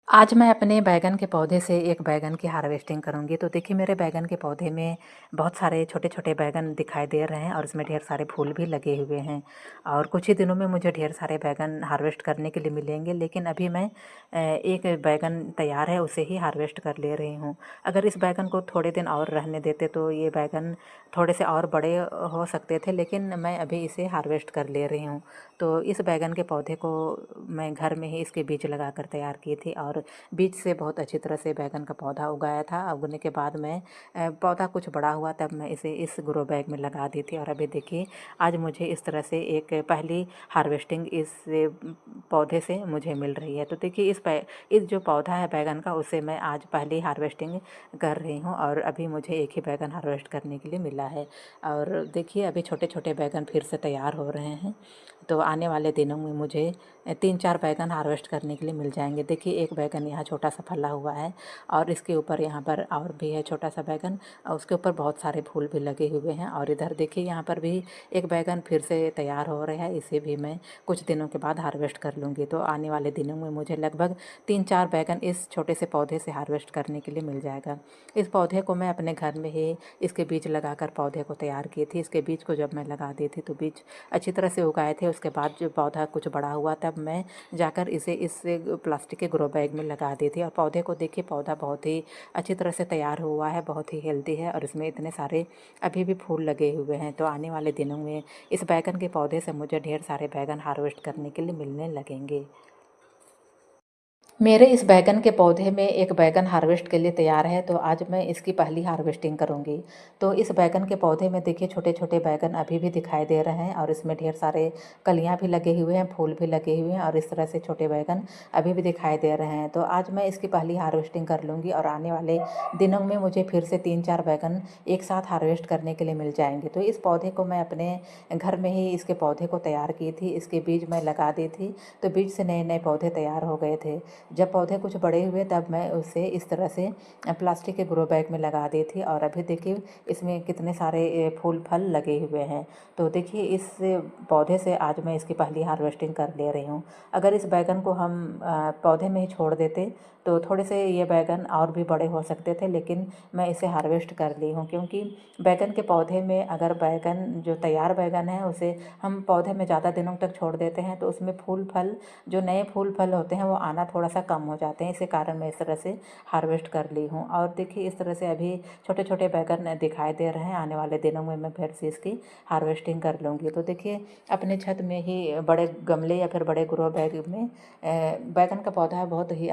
आज मैं अपने बैंगन के पौधे से एक बैंगन की हार्वेस्टिंग करूँगी। तो देखिए मेरे बैंगन के पौधे में बहुत सारे छोटे-छोटे बैंगन दिखाई दे रहे हैं और इसमें ढेर सारे फूल भी लगे हुए हैं और कुछ ही दिनों में मुझे ढेर सारे बैंगन हार्वेस्ट करने के लिए मिलेंगे। लेकिन अभी मैं एक बैंगन तैयार है उसे ही हार्वेस्ट कर ले रही हूँ। अगर इस बैंगन को थोड़े दिन और रहने देते तो ये बैंगन थोड़े से और बड़े हो सकते थे, लेकिन मैं अभी इसे हार्वेस्ट कर ले रही हूँ। तो इस बैंगन के पौधे को मैं घर में ही इसके बीज लगाकर तैयार की थी और बीज से बहुत अच्छी तरह से बैंगन का पौधा उगाया था। उगने के बाद मैं पौधा कुछ बड़ा हुआ तब मैं इसे इस ग्रो बैग में लगा दी थी और अभी देखिए आज मुझे इस तरह से एक पहली हार्वेस्टिंग इस पौधे से मुझे मिल रही है। तो देखिए इस जो पौधा है बैंगन का उसे मैं आज पहली हार्वेस्टिंग कर रही हूँ और अभी मुझे एक ही बैंगन हार्वेस्ट करने के लिए मिला है। और देखिए अभी छोटे-छोटे बैंगन फिर से तैयार हो रहे हैं। तो आने वाले दिनों में मुझे 3-4 बैंगन हार्वेस्ट करने के लिए मिल जाएंगे। देखिए एक बैंगन यहाँ छोटा सा फला हुआ है और इसके ऊपर यहाँ पर और भी है छोटा सा बैंगन और उसके ऊपर बहुत सारे फूल भी लगे हुए हैं। और इधर देखिए यहाँ पर भी एक बैंगन फिर से तैयार हो रहा है, इसे भी मैं कुछ दिनों के बाद हार्वेस्ट कर लूँगी। तो आने वाले दिनों में मुझे लगभग 3-4 बैंगन इस छोटे से पौधे से हार्वेस्ट करने के लिए मिल जाएगा। इस पौधे को मैं अपने घर में ही इसके बीज लगाकर पौधे को तैयार की थी। इसके बीज को जब मैं लगा दी थी तो बीज अच्छी तरह से उगाए थे। उसके बाद जो पौधा कुछ बड़ा हुआ तब मैं जाकर इसे इस प्लास्टिक के ग्रो बैग में लगा दी थी और पौधे को देखिए पौधा बहुत ही अच्छी तरह से तैयार हुआ है, बहुत ही हेल्दी है और इसमें इतने सारे अभी भी फूल लगे हुए हैं। तो आने वाले दिनों में इस बैगन के पौधे से मुझे ढेर सारे बैगन हार्वेस्ट करने के लिए मिलने लगेंगे। मेरे इस बैगन के पौधे में एक बैगन हार्वेस्ट के लिए तैयार है, तो आज मैं इसकी पहली हार्वेस्टिंग करूंगी। तो इस बैगन के पौधे में देखिए छोटे-छोटे बैगन अभी भी दिखाई दे रहे हैं और इसमें ढेर सारे कलियां भी लगे हुए हैं, फूल भी लगे हुए हैं और इस तरह से छोटे बैगन अभी भी दिखाई दे रहे हैं। तो आज मैं इसकी पहली हार्वेस्टिंग कर लूँगी और आने वाले दिनों में मुझे फिर से 3-4 बैगन एक साथ हार्वेस्ट करने के लिए मिल जाएंगे। तो इस पौधे को मैं अपने घर में ही इसके पौधे को तैयार की थी, इसके बीज मैं लगा दी थी, तो बीज से नए-नए पौधे तैयार हो गए थे। जब पौधे कुछ बड़े हुए तब मैं उसे इस तरह से प्लास्टिक के ग्रो बैग में लगा दी थी और अभी देखिए इसमें कितने सारे फूल फल लगे हुए हैं। तो देखिए इस पौधे से आज मैं इसकी पहली हार्वेस्टिंग कर ले रही हूँ। अगर इस बैगन को हम पौधे में ही छोड़ देते तो थोड़े से ये बैगन और भी बड़े हो सकते थे, लेकिन मैं इसे हार्वेस्ट कर ली हूँ क्योंकि बैगन के पौधे में अगर बैगन जो तैयार बैगन है उसे हम पौधे में ज़्यादा दिनों तक छोड़ देते हैं तो उसमें फूल फल जो नए फूल फल होते हैं वो आना थोड़ा सा कम हो जाते हैं। इसी कारण मैं इस तरह से हार्वेस्ट कर ली हूँ और देखिए इस तरह से अभी छोटे-छोटे बैगन दिखाई दे रहे हैं। आने वाले दिनों में मैं फिर से इसकी हार्वेस्टिंग कर लूँगी। तो देखिए अपने छत में ही बड़े गमले या फिर बड़े ग्रो बैग में बैगन का पौधा बहुत ही